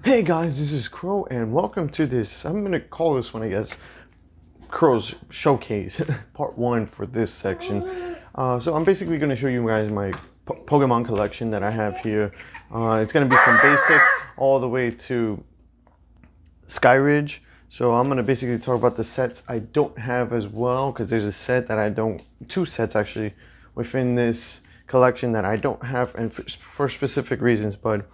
Hey guys, this is Crow, and welcome to this. I'm gonna call this one, I guess, Crow's Showcase, part one for this section. So I'm basically gonna show you guys my Pokemon collection that I have here. It's gonna be from basic all the way to Skyridge. So I'm gonna basically talk about the sets I don't have as well, because there's a set that I don't, two sets actually, within this collection that I don't have, and for specific reasons, but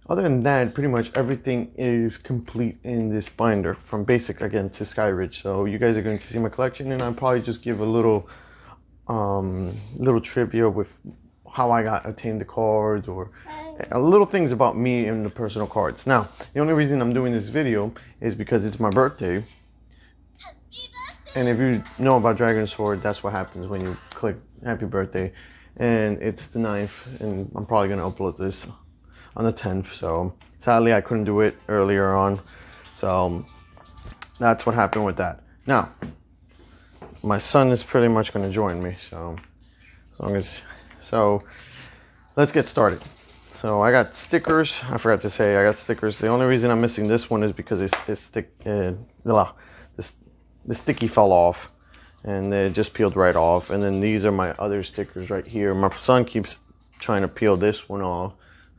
other than that, pretty much everything is complete in this binder from basic again to Skyridge. So you guys are going to see my collection, and I'll probably just give a little trivia with how I got obtained the cards, or little things about me and the personal cards. Now, the only reason I'm doing this video is because it's my birthday. And if you know about Dragon Sword, that's what happens when you click happy birthday. And it's the 9th, and I'm probably going to upload this on the 10th, so sadly I couldn't do it earlier on, so that's what happened with that. Now my son is pretty much going to join me, so let's get started. So I got stickers. I forgot to say I got stickers. The only reason I'm missing this one is because the sticky fell off and it just peeled right off, and then these are my other stickers right here. My son keeps trying to peel this one off,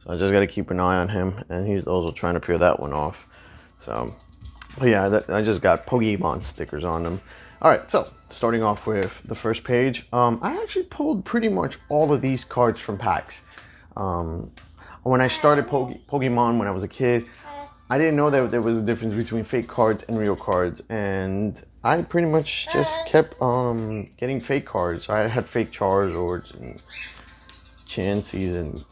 so I just got to keep an eye on him, and he's also trying to peel that one off. So, but yeah, I just got Pokemon stickers on them. All right, so starting off with the first page, I actually pulled pretty much all of these cards from packs. When I started Pokemon when I was a kid, I didn't know that there was a difference between fake cards and real cards, and I pretty much just kept getting fake cards. I had fake Charizards and Chanseys and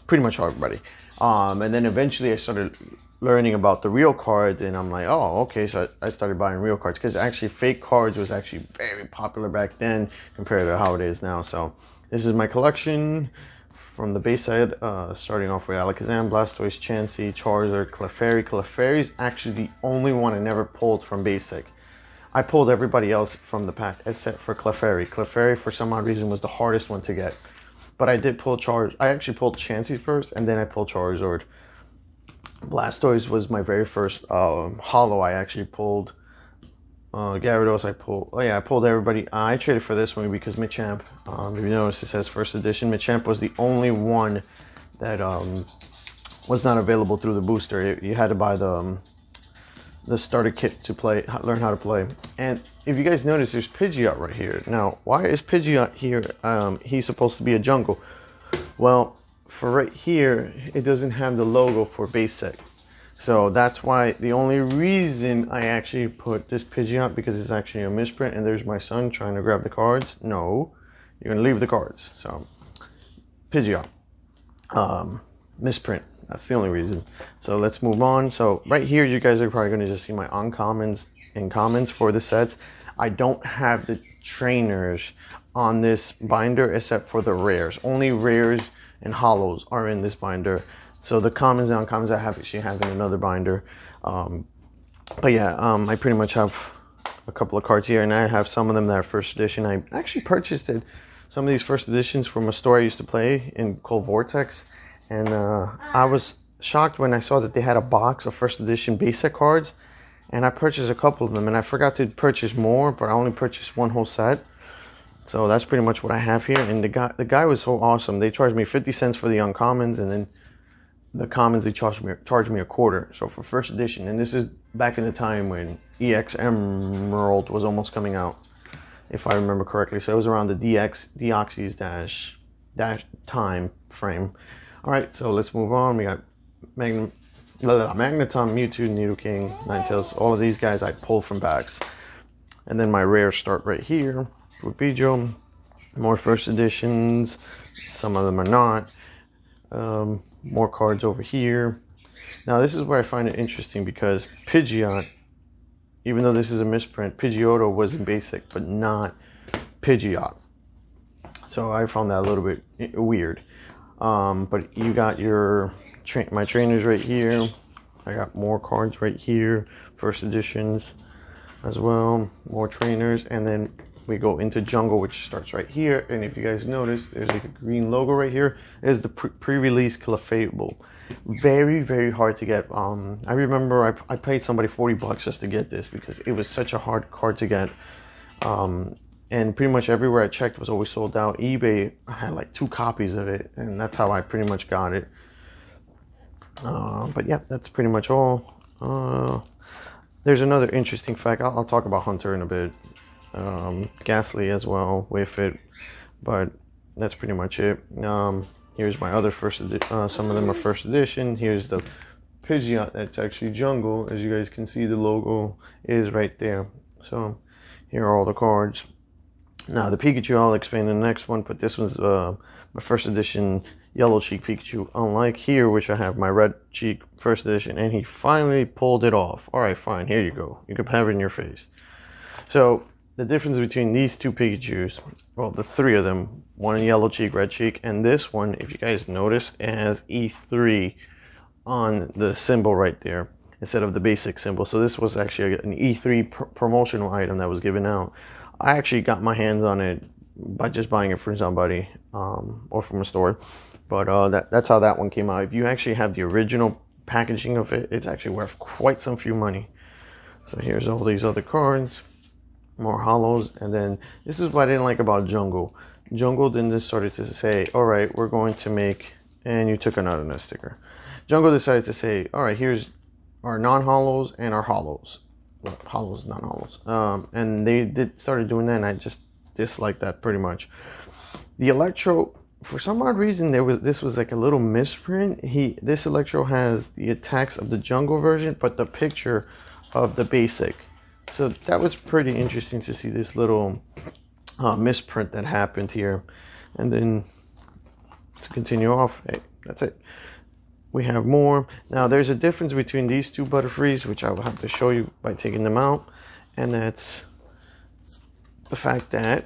pretty much everybody. And then eventually I started learning about the real cards, and I'm like, oh, okay. So I started buying real cards, because actually fake cards was actually very popular back then compared to how it is now. So this is my collection from the base side, starting off with Alakazam, Blastoise, Chansey, Charizard, Clefairy. Clefairy is actually the only one I never pulled from basic. I pulled everybody else from the pack except for Clefairy. Clefairy, for some odd reason, was the hardest one to get. But I did pull I actually pulled Chansey first, and then I pulled Charizard. Blastoise was my very first holo. I actually pulled Gyarados. I pulled everybody. I traded for this one because Machamp, if you notice, it says first edition. Machamp was the only one that was not available through the booster. You had to buy the starter kit to learn how to play. And if you guys notice, there's Pidgeot right here. Now, why is Pidgeot here? He's supposed to be a jungle. Well, for right here, it doesn't have the logo for base set. So that's why the only reason I actually put this Pidgeot, because it's actually a misprint. And there's my son trying to grab the cards. No, you're gonna leave the cards. So Pidgeot, misprint. That's the only reason. So let's move on. So right here, you guys are probably going to just see my uncommons and commons for the sets. I don't have the trainers on this binder except for the rares. Only rares and holos are in this binder. So the commons and uncommons I actually have in another binder. But yeah, I pretty much have a couple of cards here, and I have some of them that are first edition. I actually purchased some of these first editions from a store I used to play in called Vortex. And I was shocked when I saw that they had a box of first edition basic cards, and I purchased a couple of them, and I forgot to purchase more, but I only purchased one whole set. So that's pretty much what I have here. And the guy was so awesome. They charged me 50 cents for the uncommons, and then the commons they charged me a quarter. So for first edition, and this is back in the time when EX Emerald was almost coming out, if I remember correctly. So it was around the Deoxys dash time frame. All right, so let's move on. We got Magneton, Mewtwo, Nidoking, Ninetales. All of these guys I pulled from packs. And then my rares start right here with Bijo. More first editions. Some of them are not. More cards over here. Now this is where I find it interesting, because Pidgeot, even though this is a misprint, Pidgeotto was in basic, but not Pidgeot. So I found that a little bit weird. But you got my trainers right here. I got more cards right here, first editions as well, more trainers, and then we go into Jungle, which starts right here. And if you guys notice, there's like a green logo right here. It is the pre-release Clefable. Very, very hard to get. I remember I paid somebody $40 just to get this because it was such a hard card to get. And pretty much everywhere I checked was always sold out. eBay, I had like 2 copies of it, and that's how I pretty much got it. But yeah, that's pretty much all. There's another interesting fact. I'll talk about Hunter in a bit. Ghastly as well with it, but that's pretty much it. Here's my other some of them are first edition. Here's the Pidgeot that's actually Jungle. As you guys can see, the logo is right there. So here are all the cards. Now the Pikachu I'll explain in the next one, but this was my first edition Yellow Cheek Pikachu, unlike here, which I have my Red Cheek first edition, and he finally pulled it off. Alright, fine, here you go. You can have it in your face. So the difference between these 2 Pikachus, well, the 3 of them, one in Yellow Cheek, Red Cheek, and this one, if you guys notice, it has E3 on the symbol right there instead of the basic symbol. So this was actually an E3 promotional item that was given out. I actually got my hands on it by just buying it from somebody or from a store. But that's how that one came out. If you actually have the original packaging of it, it's actually worth quite some few money. So here's all these other cards. More hollows. And then this is what I didn't like about Jungle. Jungle then just started to say, alright, we're going to make... And you took another sticker. Jungle decided to say, alright, here's our non-hollows and our hollows. Well, hollows, non-hollows. And they started doing that, and I just disliked that pretty much. The Electro, for some odd reason, this was like a little misprint. This Electro has the attacks of the Jungle version, but the picture of the basic. So that was pretty interesting to see this little misprint that happened here. And then to continue off, hey, that's it. We have more. Now there's a difference between these 2 Butterfrees, which I will have to show you by taking them out. And that's the fact that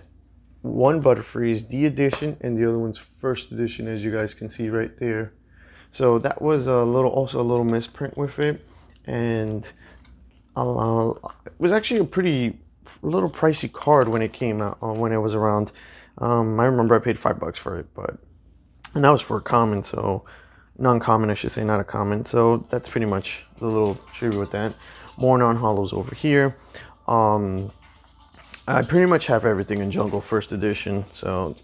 one Butterfree is the edition and the other one's first edition, as you guys can see right there. So that was also a little misprint with it. And it was actually a little pricey card when it came out, when it was around. I remember I paid $5 for it, and that was for a common, so non-common, I should say, not a common. So that's pretty much the little trivia with that. More non-hollows over here. I pretty much have everything in Jungle first edition. So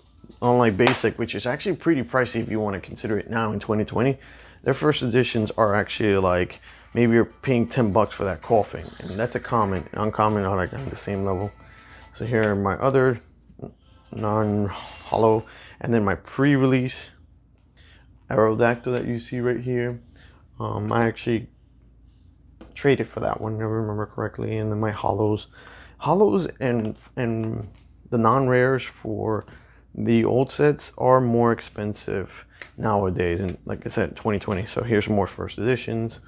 unlike basic, which is actually pretty pricey if you want to consider it now in 2020, their first editions are actually like, maybe you're paying $10 for that coughing, and that's a common. Uncommon are like on the same level. So here are my other non-hollow, and then my pre-release Aerodactyl that you see right here. I actually traded for that one, if I remember correctly. And then my hollows and the non-rares for the old sets are more expensive nowadays, and like I said, 2020. So here's more first editions.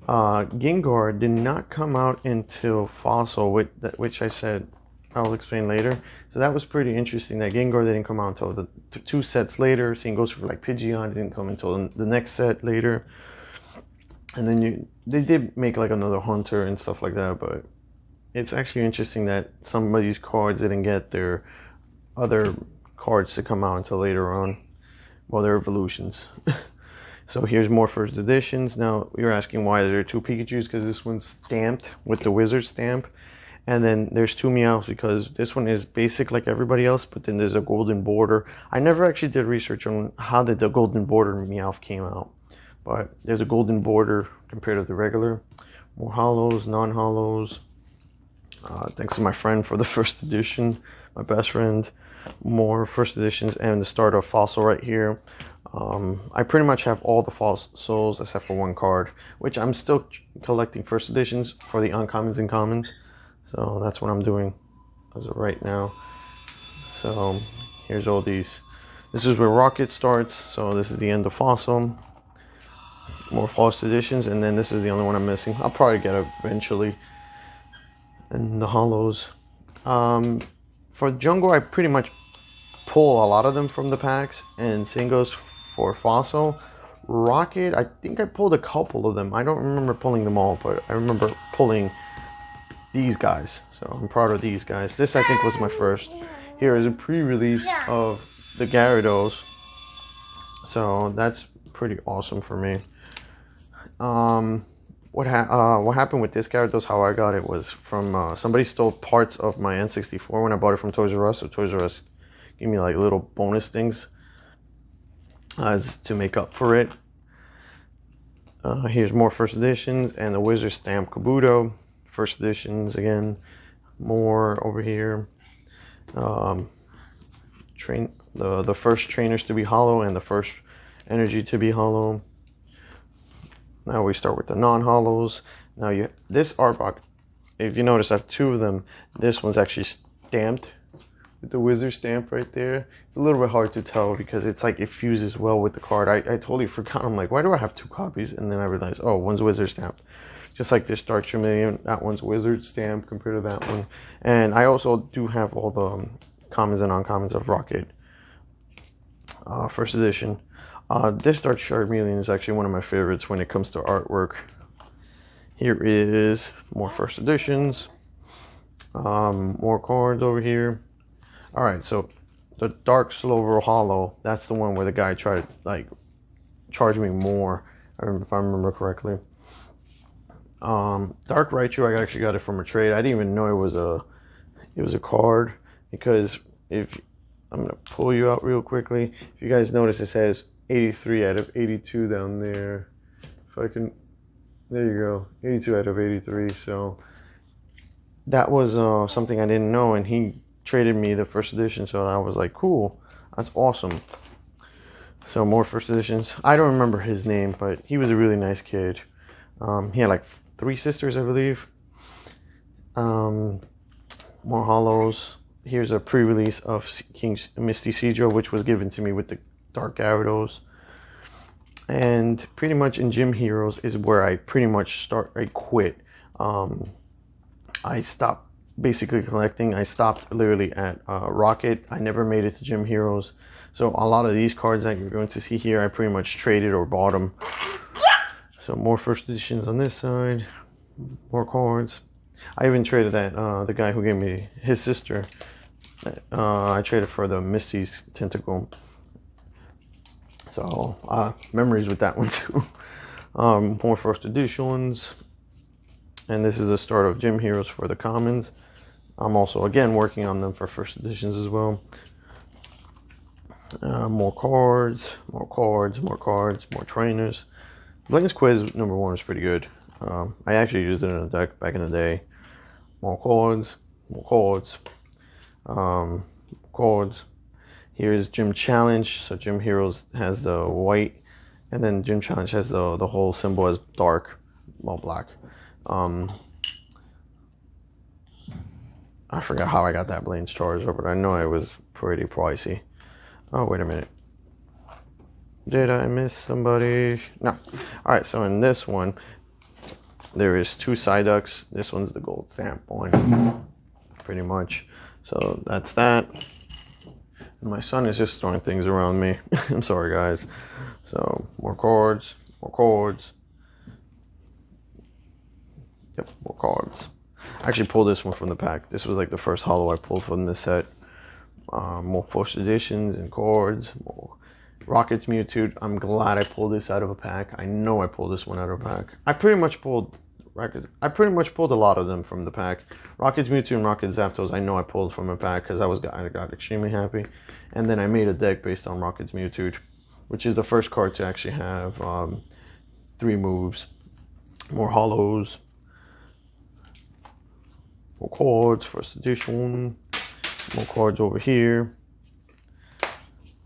Gengar did not come out until Fossil, which I said I'll explain later. So that was pretty interesting that Gengar didn't come out until the 2 sets later. Same goes for like Pidgeot, didn't come until the next set later. And then they did make like another Hunter and stuff like that, but it's actually interesting that some of these cards didn't get their other cards to come out until later on. Well, their evolutions. So here's more first editions. Now you're asking why there are 2 Pikachus, because this one's stamped with the wizard stamp. And then there's 2 Meowths because this one is basic like everybody else, but then there's a golden border. I never actually did research on how did the golden border Meowth came out. But there's a golden border compared to the regular. More hollows, non-hollows. Thanks to my friend for the first edition, my best friend. More first editions and the start of Fossil right here. I pretty much have all the fossils except for 1 card, which I'm still collecting first editions for the uncommons and commons. So that's what I'm doing as of right now. So here's all these. This is where Rocket starts. So this is the end of Fossil. More first editions, and then this is the only one I'm missing. I'll probably get it eventually. And the hollows. For Jungle, I pretty much pull a lot of them from the packs, and same goes for Fossil. Rocket, I think I pulled a couple of them. I don't remember pulling them all, but I remember pulling these guys. So I'm proud of these guys. This I think was my first. Here is a pre-release of the Gyarados. So that's pretty awesome for me. What happened with this Gyarados, how I got it, was from somebody stole parts of my N64 when I bought it from Toys R Us. So Toys R Us gave me like little bonus things as to make up for it. Here's more first editions and the Wizard Stamp Kabuto. First editions again. More over here. The first trainers to be hollow and the first energy to be hollow. Now we start with the non-hollows. Now this art box, if you notice, I have two of them. This one's actually stamped with the wizard stamp right there. It's a little bit hard to tell because it's like it fuses well with the card. I totally forgot. I'm like, why do I have two copies? And then I realized, oh, one's wizard stamp. Just like this Dark Charmeleon, that one's wizard stamp compared to that one. And I also do have all the commons and uncommons of Rocket. First edition. This Dark Charmeleon is actually one of my favorites when it comes to artwork. Here is more first editions. More cards over here. Alright, so the Dark Slover Hollow, that's the one where the guy tried to like charge me more, if I remember correctly. Dark Raichu, I actually got it from a trade. I didn't even know it was a card, because if I'm gonna pull you out real quickly. If you guys notice, it says 83 out of 82 down there. If I can, there you go, 82 out of 83. So that was something I didn't know, and he traded me the first edition, so I was like, cool, that's awesome. So more first editions. I don't remember his name, but he was a really nice kid. He had like 3 sisters, I believe. More hollows. Here's a pre-release of King Misty Seadrill, which was given to me with the Dark Gyarados. And pretty much in Gym Heroes is where I pretty much I quit. I stopped basically collecting. I stopped literally at Rocket. I never made it to Gym Heroes. So a lot of these cards that you're going to see here, I pretty much traded or bought them. So more first editions on this side. More cards. I even traded that, the guy who gave me his sister. I traded for the Misty's Tentacle. So, memories with that one too. More first editions. And this is the start of Gym Heroes for the commons. I'm also, again, working on them for first editions as well. More cards, more cards, more cards, more trainers. Blaine's Quiz #1 is pretty good. I actually used it in a deck back in the day. More cards, more cards. Cards. Here's Gym Challenge. So Gym Heroes has the white, and then Gym Challenge has the whole symbol as dark, well, black. I forgot how I got that Blaine's Charizard, but I know it was pretty pricey. Oh, wait a minute. Did I miss somebody? No. Alright, so in this one, there is 2 Psyducks. This one's the gold stamp one, pretty much. So that's that. And my son is just throwing things around me. I'm sorry, guys. So more cards, more cards. Yep, more cards. I actually pulled this one from the pack. This was like the first holo I pulled from this set. More first editions and cards. More Rocket's Mewtwo. I'm glad I pulled this out of a pack. I know I pulled this one out of a pack. I pretty much pulled a lot of them from the pack. Rocket's Mewtwo and Rocket Zapdos, I know I pulled from a pack because I got extremely happy. And then I made a deck based on Rocket's Mewtwo, which is the first card to actually have 3 moves. More holos. More cards, first edition. More cards over here.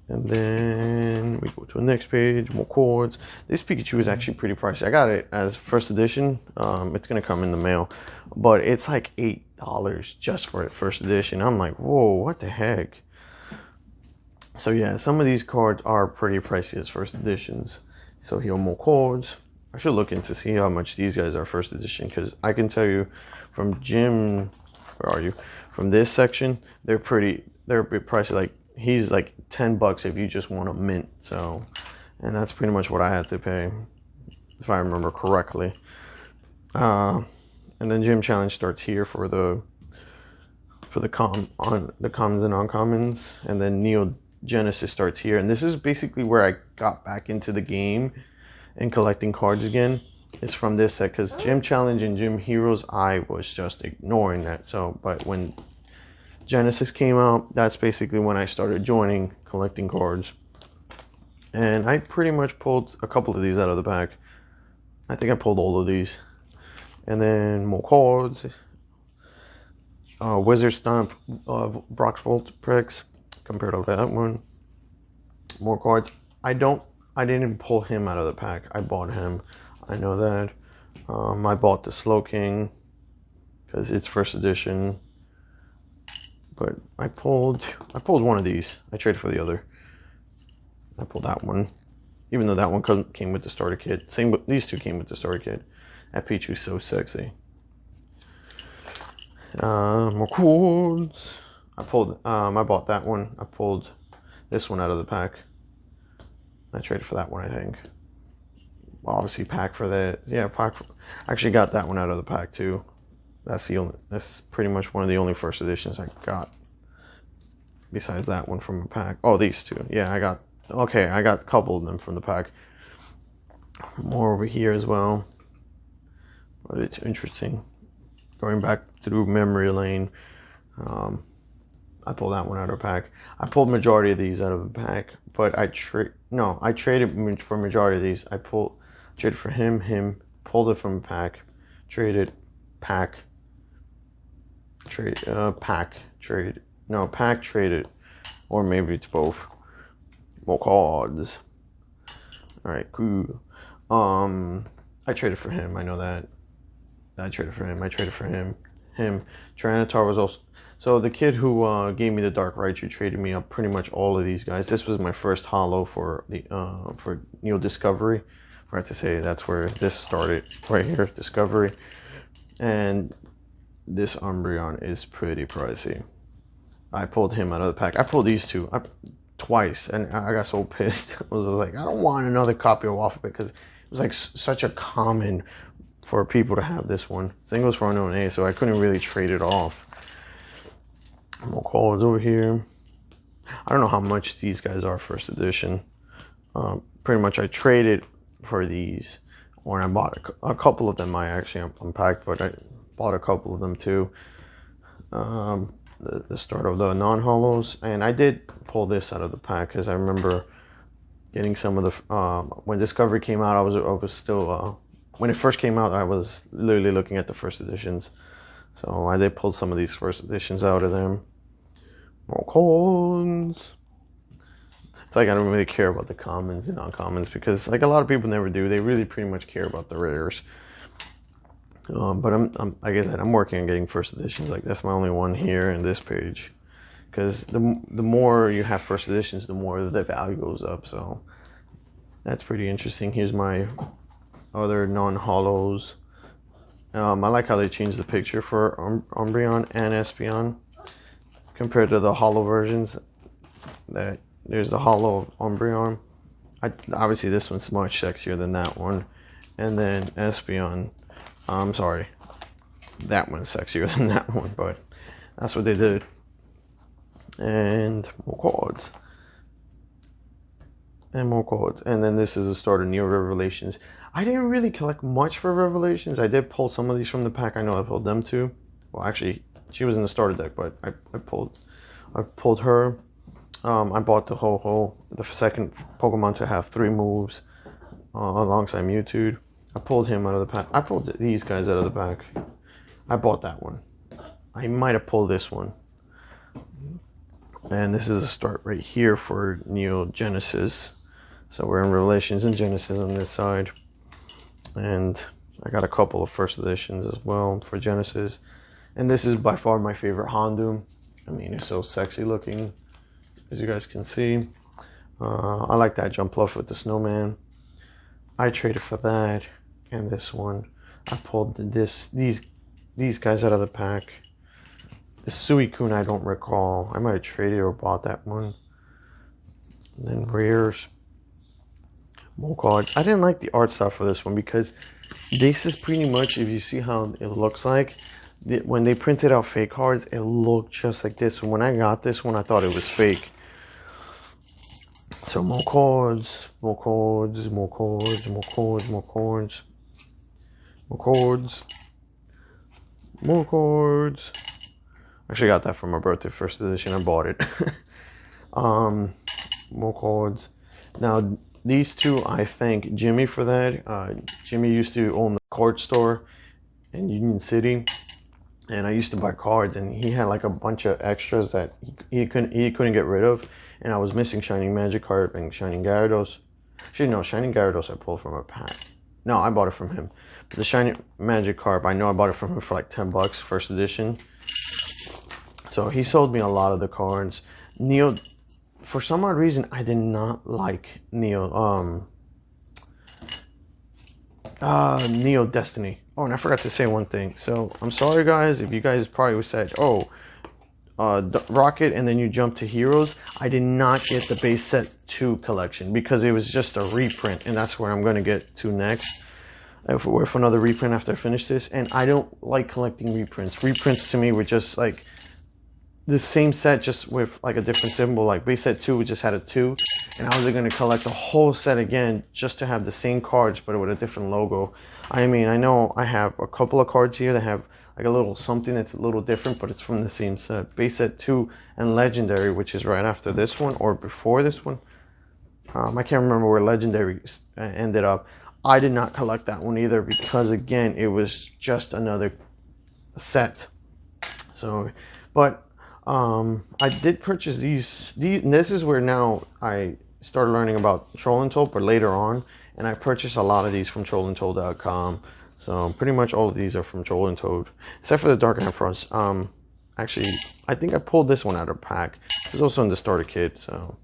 And then we go to the next page, more cards. This Pikachu is actually pretty pricey. I got it as first edition. It's gonna come in the mail, but it's like $8 just for it, first edition. I'm like, whoa, what the heck? So yeah, some of these cards are pretty pricey as first editions. So here are more cards. I should look into see how much these guys are first edition, because I can tell you from Jim, where are you? From this section, they're a bit pricey. Like he's like $10 if you just want a mint. So, and that's pretty much what I had to pay, if I remember correctly. And And then Gym Challenge starts here for the commons and uncommons, and then Neo Genesis starts here. And this is basically where I got back into the game and collecting cards again. It's from this set, because Gym Challenge and Gym Heroes, I was just ignoring that. So, but when Genesis came out, that's basically when I started joining collecting cards. And I pretty much pulled a couple of these out of the pack. I think I pulled all of these. And then more cards. Wizard Stomp of Brock's Voltrex compared to that one. More cards. I didn't pull him out of the pack. I bought him. I know that. I bought the Slow King because it's first edition. But I pulled one of these. I traded for the other. I pulled that one, even though that one came with the starter kit. Same with these two came with the starter kit. That Pichu's so sexy. More cards. I bought that one. I pulled this one out of the pack. I traded for that one, I think. Obviously, pack for that. Yeah, I actually got that one out of the pack too. That's pretty much one of the only first editions I got. Besides that one from a pack. Oh, these two. Yeah, I got a couple of them from the pack. More over here as well. But it's interesting. Going back through memory lane. I pulled that one out of the pack. I pulled majority of these out of the pack, but I traded for majority of these. Traded for him, pulled it from a pack, traded, pack, trade, pack, trade. No, pack, traded, or maybe it's both. More cards. All right, cool. I traded for him. I know that. I traded for him. I traded for him. Tyranitar was also. So the kid who gave me the Dark Raichu traded me up pretty much all of these guys. This was my first holo for the Neo Discovery. I have to say that's where this started. Right here, Discovery, and this Umbreon is pretty pricey. I pulled him out of the pack. I pulled these two twice, and I got so pissed. I was like, I don't want another copy of Alphabet because it was like such a common for people to have this one. Same goes for Unknown A, so I couldn't really trade it off. More cards over here. I don't know how much these guys are first edition. Pretty much I traded for these, or I bought a couple of them. I actually unpacked, but I bought a couple of them too. The start of the non-holos, and I did pull this out of the pack because I remember getting some of the when Discovery came out. I was still when it first came out, I was literally looking at the first editions, so I did pull some of these first editions out of them. More cards. It's like I don't really care about the commons and non-commons because like a lot of people never do. They really pretty much care about the rares. But I'm like I said, I'm working on getting first editions. Like that's my only one here in this page, because the more you have first editions, the more the value goes up. So that's pretty interesting. Here's my other non-holos. I like how they changed the picture for Umbreon and Espeon compared to the holo versions. That there's the holo of Umbreon. Obviously this one's much sexier than that one, and then Espeon. I'm sorry, that one's sexier than that one, but that's what they did. And more cards. And more cards. And then this is the start of Neo Revelations. I didn't really collect much for Revelations. I did pull some of these from the pack. I know I pulled them too. Well, actually, she was in the starter deck, but I pulled her. I bought the Ho-Ho, the second Pokemon to have 3 moves, alongside Mewtwo. I pulled him out of the pack. I pulled these guys out of the pack. I bought that one. I might have pulled this one. And this is a start right here for Neo Genesis. So we're in Revelations and Genesis on this side. And I got a couple of first editions as well for Genesis. And this is by far my favorite Houndoom. I mean, it's so sexy looking, as you guys can see. I like that Jumpluff with the snowman. I traded for that and this one. I pulled these guys out of the pack. The Suicune I don't recall. I might have traded or bought that one. And then rares. More cards. I didn't like the art style for this one because this is pretty much, if you see how it looks like, when they printed out fake cards, it looked just like this. So when I got this one, I thought it was fake. So more cards, more cards, more cards, more cards, more cards, more cards, more cards. Actually got that for my birthday, first edition. I bought it. More cards. Now these two, I thank Jimmy for that. Jimmy used to own the card store in Union City, and I used to buy cards, and he had like a bunch of extras that he couldn't get rid of, and I was missing Shining Magikarp and Shining Gyarados. Actually, no, Shining Gyarados I pulled from a pack. No, I bought it from him. But the Shining Magikarp, I know I bought it from him for like $10, first edition. So he sold me a lot of the cards. Neo, for some odd reason, I did not like Neo. Neo Destiny. Oh, and I forgot to say one thing. So I'm sorry, guys, if you guys probably said, "Oh, Rocket," and then you jump to Heroes. I did not get the base set 2 collection because it was just a reprint, and that's where I'm going to get to next. For another reprint after I finish this, and I don't like collecting reprints. Reprints to me were just like the same set, just with like a different symbol. Like base set 2, we just had a 2, and I was going to collect the whole set again just to have the same cards but with a different logo. I mean, I know I have a couple of cards here that have like a little something that's a little different, but it's from the same set. Base set 2 and Legendary, which is right after this one or before this one. I can't remember where Legendary ended up. I did not collect that one either because, again, it was just another set. So, but I did purchase these. This is where now I started learning about Troll and Toad, but later on, and I purchased a lot of these from trollandtoad.com. So pretty much all of these are from Troll and Toad, except for the Dark Knight Frost. Actually, I think I pulled this one out of a pack. It's also in the starter kit, so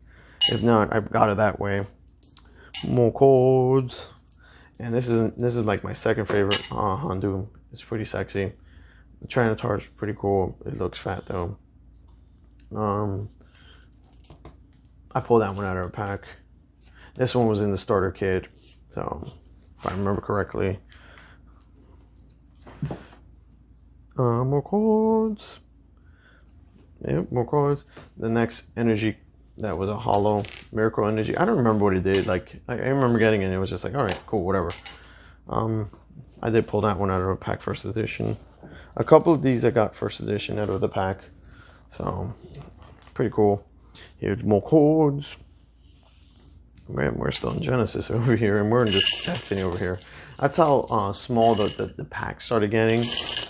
if not, I got it that way. More cards. And this is like my second favorite Houndoom. It's pretty sexy. The Trinitar is pretty cool. It looks fat though. I pulled that one out of a pack. This one was in the starter kit, so if I remember correctly. More cards. Yep, more cards. The next energy, that was a hollow Miracle Energy. I don't remember what it did. Like I remember getting it, and it was just like, all right, cool, whatever. I did pull that one out of a pack, first edition. A couple of these I got first edition out of the pack, so pretty cool. Here's more cards. Man, we're still in Genesis over here, and we're in just Destiny over here. That's how small the pack started getting.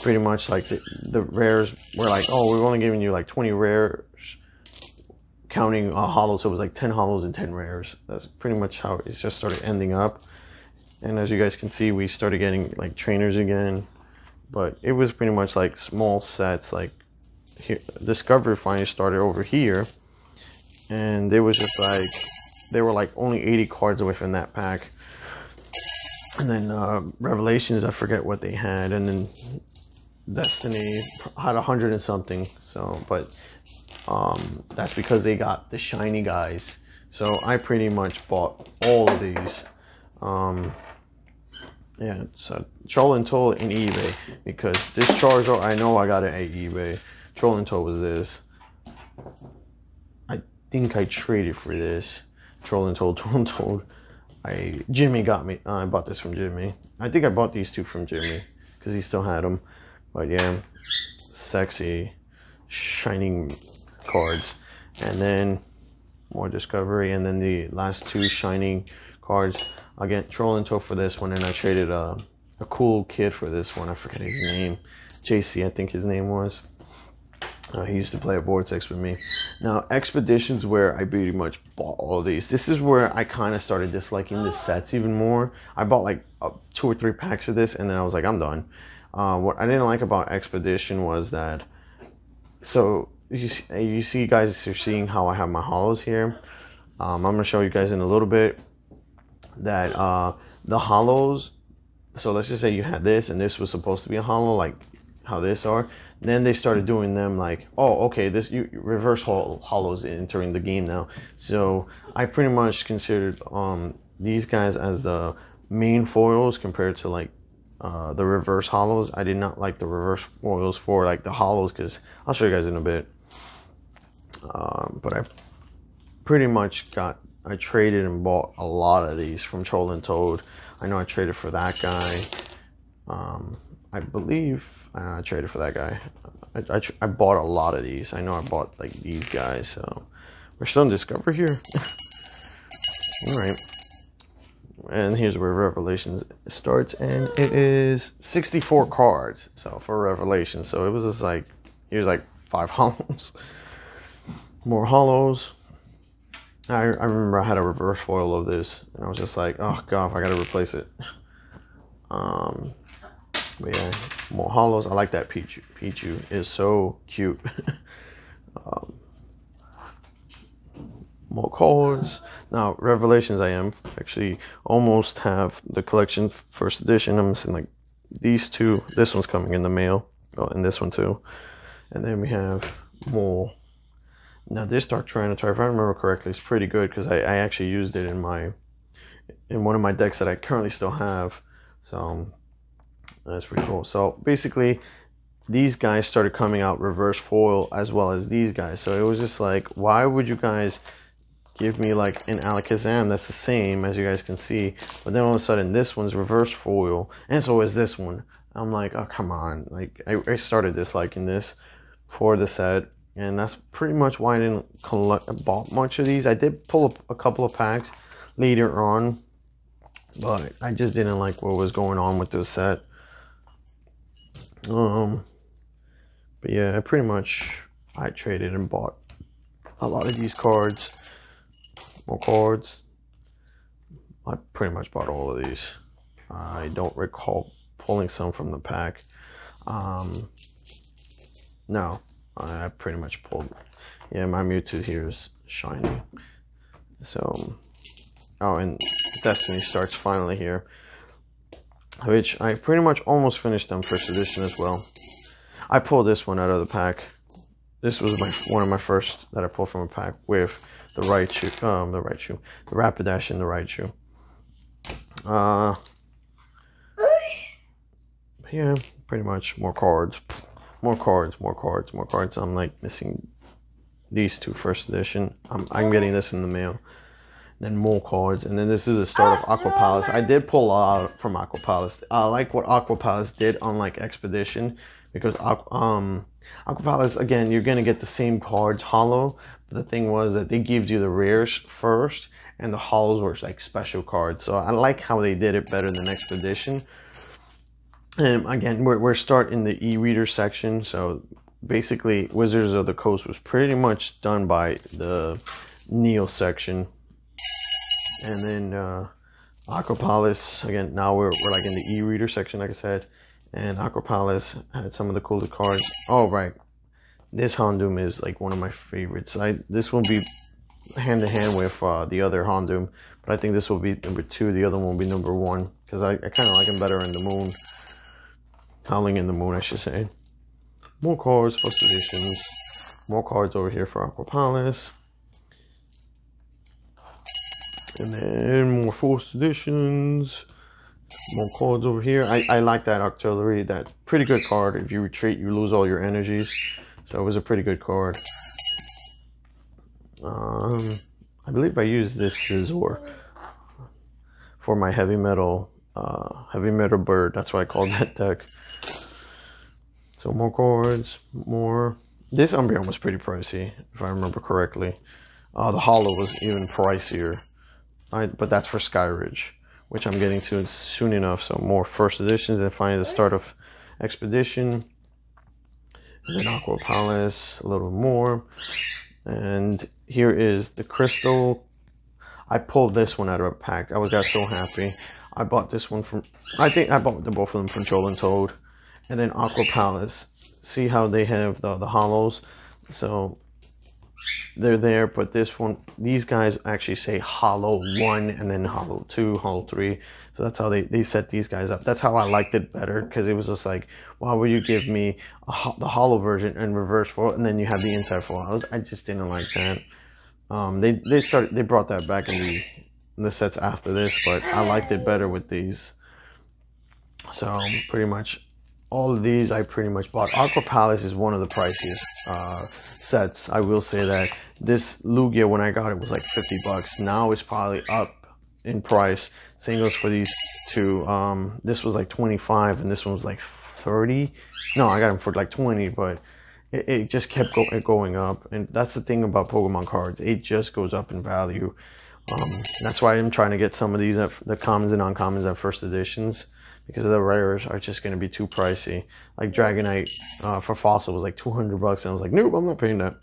Pretty much like the rares were like, oh, we're only giving you like 20 rares, counting hollows, so it was like 10 hollows and 10 rares. That's pretty much how it just started ending up. And as you guys can see, we started getting like trainers again, but it was pretty much like small sets. Like here, Discovery finally started over here, and it was just like they were like only 80 cards away from that pack. And then Revelations, I forget what they had, and then Destiny had 100 and something. So, but that's because they got the shiny guys. So I pretty much bought all of these. Yeah, so Troll and Toad in eBay, because this Charizard, I know I got it at eBay. Troll and Toad was this. I think I traded for this. Troll and Toad, Troll and Toad. Jimmy got me. I bought this from Jimmy. I think I bought these two from Jimmy because he still had them. But yeah, sexy, shining cards. And then more Discovery, and then the last two shining cards. Again, Troll and Toad for this one, and I traded a cool kid for this one. I forget his name. JC, I think his name was. He used to play at Vortex with me. Now, Expeditions, where I pretty much bought all these. This is where I kind of started disliking the sets even more. I bought like 2 or 3 packs of this, and then I was like, I'm done. What I didn't like about Expedition was that, so you see guys, you're seeing how I have my hollows here. I'm going to show you guys in a little bit that the hollows, so let's just say you had this, and this was supposed to be a hollow, like how this are. Then they started doing them like, oh, okay, this you reverse hollows entering the game now. So I pretty much considered these guys as the main foils compared to like the reverse hollows. I did not like the reverse foils for like the hollows, because I'll show you guys in a bit. But I pretty much I traded and bought a lot of these from Troll and Toad. I know I traded for that guy. I believe I traded for that guy. I bought a lot of these. I know I bought like these guys. So we're still in Discover here. All right. And here's where Revelations starts, and it is 64 cards. So for Revelations, so it was just like, here's like 5 hollows. More hollows. I remember I had a reverse foil of this, and I was just like, oh god, I gotta replace it. But yeah, more hollows. I like that Pichu. Pichu is so cute. More cards. Now Revelations, I am actually almost have the collection first edition. I'm missing like these two. This one's coming in the mail. Oh, and this one too. And then we have more. Now this Dark Tyranitar, if I remember correctly, is pretty good, because I actually used it in one of my decks that I currently still have. So that's pretty cool. So basically, these guys started coming out reverse foil as well as these guys. So it was just like, why would you guys give me like an Alakazam that's the same as you guys can see, but then all of a sudden this one's reverse foil, and so is this one. I'm like, oh come on. Like I started disliking this for the set, and that's pretty much why I didn't bought much of these. I did pull up a couple of packs later on, but I just didn't like what was going on with this set. But yeah, I traded and bought a lot of these cards. More cards. I pretty much bought all of these. I don't recall pulling some from the pack. No, I pretty much pulled. Yeah, my Mewtwo here is shiny. So, oh, and Destiny starts finally here, which I pretty much almost finished on first edition as well. I pulled this one out of the pack. This was one of my first that I pulled from a pack with the Rapidash and the Raichu. Yeah, pretty much more cards. I'm like missing these two first edition. I'm getting this in the mail. Then more cards, and then this is the start of Aqua Palace. I did pull a lot from Aqua Palace. I like what Aqua Palace did on like Expedition, because Aqua Palace, again, you're gonna get the same cards hollow, but the thing was that they give you the rares first, and the hollows were like special cards. So I like how they did it better than Expedition. And again, we're starting the e-reader section. So basically, Wizards of the Coast was pretty much done by the Neo section. And then Aqua Palace, again, now we're like in the e-reader section, like I said. And Aqua Palace had some of the coolest cards. Oh, right. This Houndoom is like one of my favorites. This will be hand to hand with the other Houndoom, but I think this will be number 2. The other one will be number 1, because I kind of like him better in the Moon. Howling in the Moon, I should say. More cards, first editions. More cards over here for Aqua Palace. And then more first editions. More cards over here. I like that Octillery. That pretty good card. If you retreat, you lose all your energies. So it was a pretty good card. I believe I used this Scizor for my heavy metal bird. That's why I called that deck. So more cards, more. This Umbreon was pretty pricey, if I remember correctly. The Hollow was even pricier. But that's for Skyridge, which I'm getting to soon enough. So more first editions, and finally the start of Expedition. And then Aqua Palace, a little more. And here is the Crystal. I pulled this one out of a pack. I got so happy. I bought this one from, I think I bought both of them from Troll and Toad. And then Aqua Palace. See how they have the hollows? So they're there, but this one, these guys actually say Hollow 1 and then Hollow 2, Hollow 3. So that's how they set these guys up. That's how I liked it better, because it was just like, why would you give me the Hollow version and reverse foil, and then you have the inside foil? I just didn't like that. They brought that back in the the sets after this, but I liked it better with these. So pretty much all of these I pretty much bought. Aqua Palace is one of the priciest sets. I will say that this Lugia, when I got it, was like 50 bucks. Now it's probably up in price. Same goes for these two. This was like 25 and this one was like 30. No, I got them for like 20, but it just kept going up. And that's the thing about Pokemon cards. It just goes up in value. That's why I'm trying to get some of these, the commons and uncommons at first editions, because the rares are just going to be too pricey. Like Dragonite for Fossil was like 200 bucks, and I was like, nope, I'm not paying that.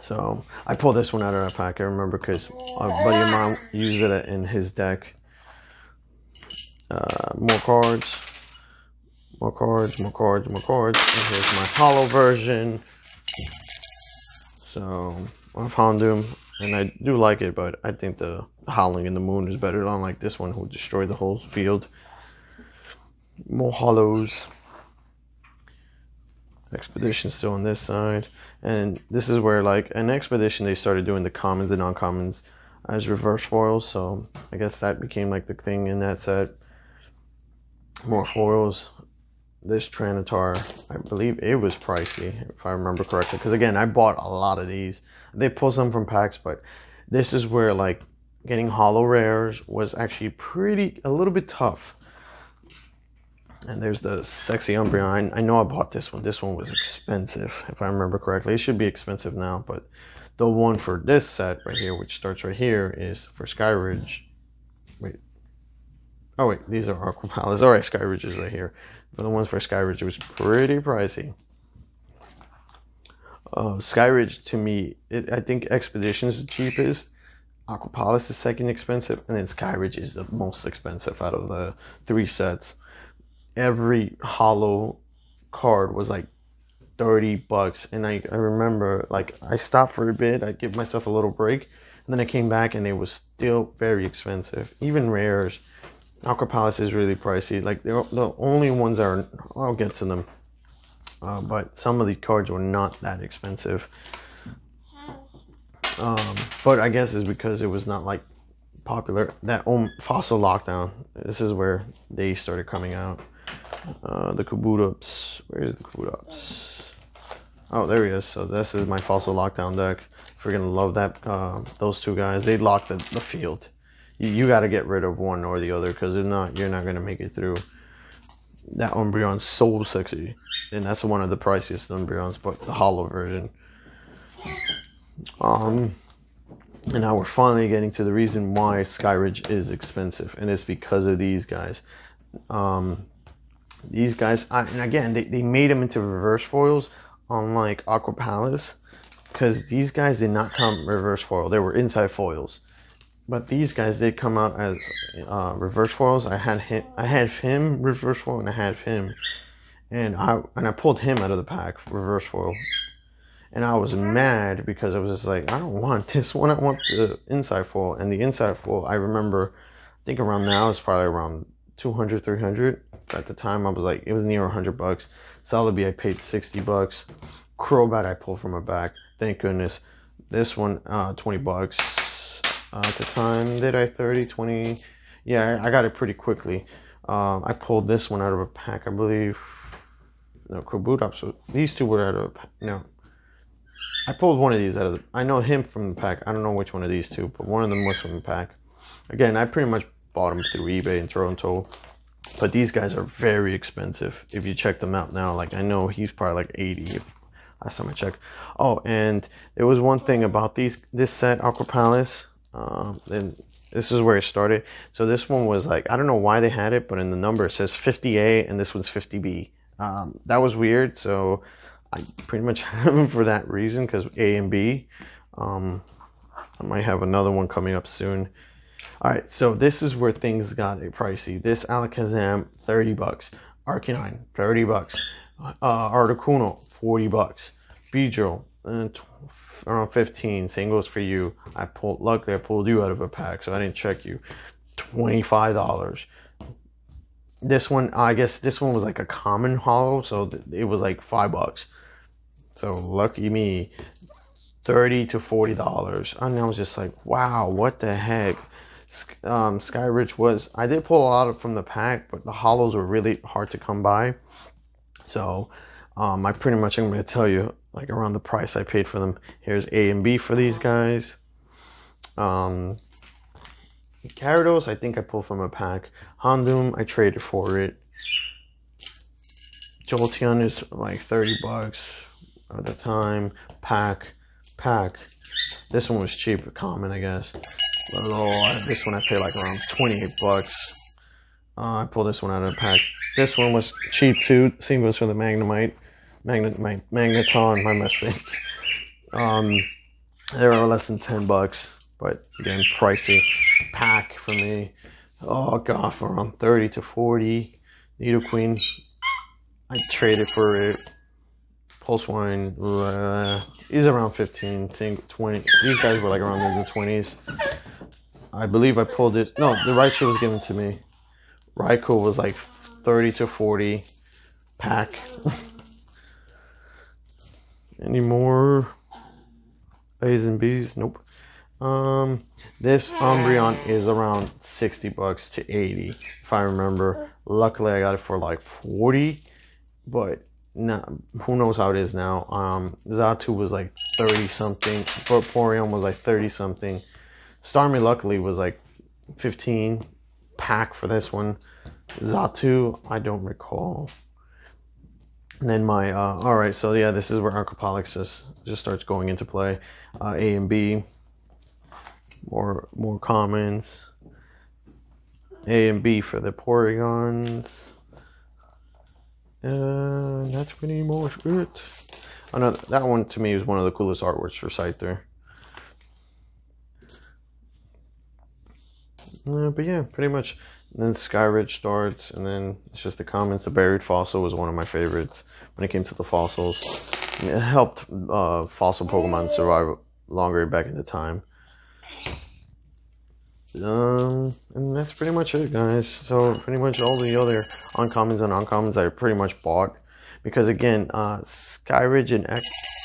So I pulled this one out of that pack. I remember because a buddy of mine used it in his deck. More cards. More cards, more cards, more cards. And here's my holo version. So I found him, and I do like it, but I think the Howling in the Moon is better, unlike this one who destroyed the whole field. More holos. Expedition still on this side. And this is where, like, an Expedition, they started doing the commons and uncommons as reverse foils. So I guess that became like the thing in that set. More foils. This Tranitar, I believe it was pricey, if I remember correctly. Because again, I bought a lot of these. They pull some from packs, but this is where, like, getting holo rares was actually a little bit tough. And there's the Sexy Umbreon. I know I bought this one. This one was expensive, if I remember correctly. It should be expensive now, but the one for this set right here, which starts right here, is for Skyridge. Wait. Oh, wait. These are Aqua Palace. All right, Skyridge is right here. For the ones for Skyridge, it was pretty pricey. Skyridge, to me, I think Expedition is the cheapest. Aqua Palace is second expensive, and then Skyridge is the most expensive out of the three sets. Every holo card was like 30 bucks, and I remember, like, I stopped for a bit. I give myself a little break, and then I came back, and it was still very expensive. Even rares. Aqua Palace is really pricey. Like, they're the only ones are, I'll get to them. But some of the cards were not that expensive. But I guess it's because it was not like popular. That Fossil Lockdown, this is where they started coming out. The Kabutops. Where is the Kabutops? Oh, there he is. So this is my Fossil Lockdown deck. Freaking love that. Those two guys, they locked the field. You got to get rid of one or the other, because if not, you're not going to make it through. That Umbreon's so sexy. And that's one of the priciest Umbreons, but the holo version. And now we're finally getting to the reason why Skyridge is expensive. And it's because of these guys. These guys, and again, they made them into reverse foils, unlike Aqua Palace. Because these guys did not come reverse foil. They were inside foils. But these guys did come out as reverse foils. I had him reverse foil, and I had him, and I pulled him out of the pack reverse foil, and I was mad because I was just like, I don't want this one. I want the inside foil. And the inside foil, I remember, I think around now it's probably around 200, 300. At the time, I was like, it was near 100 bucks. Celebi, I paid 60 bucks. Crobat, I pulled from a back. Thank goodness. This one, 20 bucks. At the time, did I 30, 20? Yeah, I got it pretty quickly. I pulled this one out of a pack, I believe. No, Kabutops. So these two were out of a pack. No. I pulled one of these out of the... I know him from the pack. I don't know which one of these two, but one of them was from the pack. Again, I pretty much bought them through eBay and Toronto. But these guys are very expensive. If you check them out now, like, I know he's probably like 80 last time I checked. Oh, and there was one thing about this set, Aqua Palace. And this is where it started. So this one was like, I don't know why they had it, but in the number it says 50A and this one's 50B. That was weird, so I pretty much have them for that reason, because A and B. I might have another one coming up soon. Alright, so this is where things got pricey. This Alakazam, 30 bucks. Arcanine, 30 bucks. Articuno, 40 bucks. Beedrill, around 15. Same goes for you. Luckily I pulled you out of a pack, so I didn't check you. $25. This one, I guess this one was like a common holo, so it was like $5. So lucky me. $30 to $40. And I was just like, wow, what the heck? Skyridge was, I did pull a lot of from the pack, but the holos were really hard to come by. So I pretty much am going to tell you like around the price I paid for them. Here's A and B for these guys. Gyarados, I think I pulled from a pack. Houndoom, I traded for it. Jolteon is like 30 bucks at the time. Pack. This one was cheap, common, I guess. This one I paid like around 28 bucks. I pulled this one out of the pack. This one was cheap too. Same goes for the Magnemite. Magneton, my mistake. They were less than 10 bucks. But again, pricey. Pack for me. Oh god, for around 30 to 40. Nidoqueen, I traded for it. Pulsewine, he's around 15, 20. These guys were like around in the 20s. I believe I pulled it. No, the Raichu was given to me. Raikou was like 30 to 40. Pack. Any more A's and B's? Nope. This Umbreon is around 60 bucks to 80, if I remember. Luckily, I got it for like 40, but who knows how it is now. Xatu was like 30 something. Vaporeon was like 30 something. Starmie luckily was like 15. Pack for this one. Xatu, I don't recall. And then my all right, so yeah, this is where Arcopolyx just starts going into play. A and B, more commons. A and B for the Porygons. That's pretty much it. Oh no, that one to me is one of the coolest artworks for Scyther. But yeah, pretty much. And then Skyridge starts, and then it's just the comments. The Buried Fossil was one of my favorites when it came to the fossils. It helped fossil Pokemon survive longer back in the time. And that's pretty much it, guys. So pretty much all the other uncommons and uncommons I pretty much bought. Because again, Skyridge and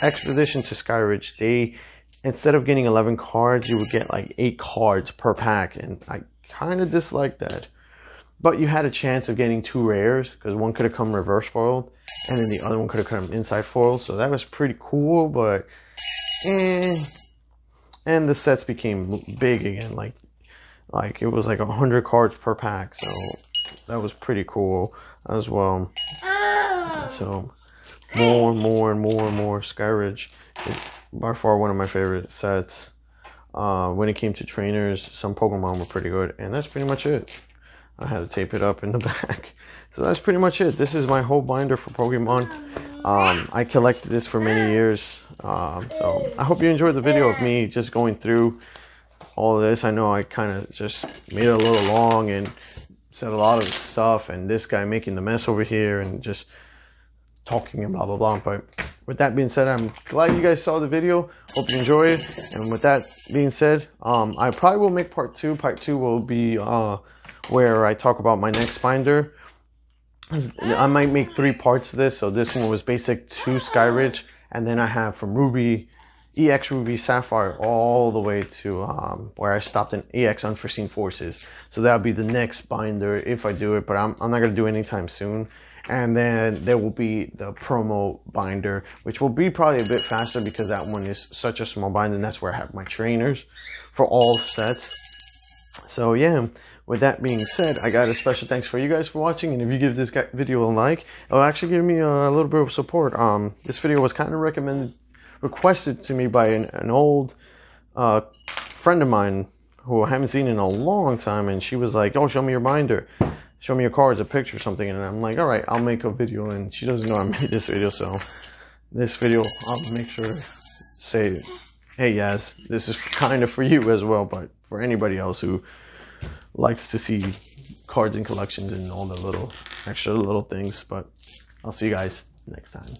Expedition to Skyridge, they, instead of getting 11 cards, you would get like 8 cards per pack. And I kind of dislike that. But you had a chance of getting 2 rares, because one could have come reverse foiled, and then the other one could have come inside foiled. So that was pretty cool, but and the sets became big again, like it was like 100 cards per pack, so that was pretty cool as well. So more Skyridge is by far one of my favorite sets. When it came to trainers, some Pokemon were pretty good, and that's pretty much it. I had to tape it up in the back. So that's pretty much it. This is my whole binder for Pokemon. I collected this for many years. So I hope you enjoyed the video of me just going through all of this. I know I kind of just made it a little long and said a lot of stuff, and this guy making the mess over here and just talking and blah blah blah. But with that being said, I'm glad you guys saw the video. Hope you enjoy it. And with that being said, I probably will make part 2. Part 2 will be where I talk about my next binder. I might make 3 parts to this. So this one was basic to Skyridge, and then I have from Ruby, EX Ruby Sapphire, all the way to where I stopped in EX Unforeseen Forces. So that'll be the next binder if I do it, but I'm not gonna do it anytime soon. And then there will be the promo binder, which will be probably a bit faster because that one is such a small binder, and that's where I have my trainers for all sets. So yeah, with that being said, I got a special thanks for you guys for watching, and if you give this video a like, it'll actually give me a little bit of support. This video was kind of requested to me by an old friend of mine who I haven't seen in a long time, and she was like, "Oh, show me your binder. Show me your cards, a picture or something." And I'm like, all right, I'll make a video. And she doesn't know I made this video, so this video, I'll make sure to say, hey, Yaz, this is kind of for you as well, but for anybody else who likes to see cards and collections and all the little extra little things. But I'll see you guys next time.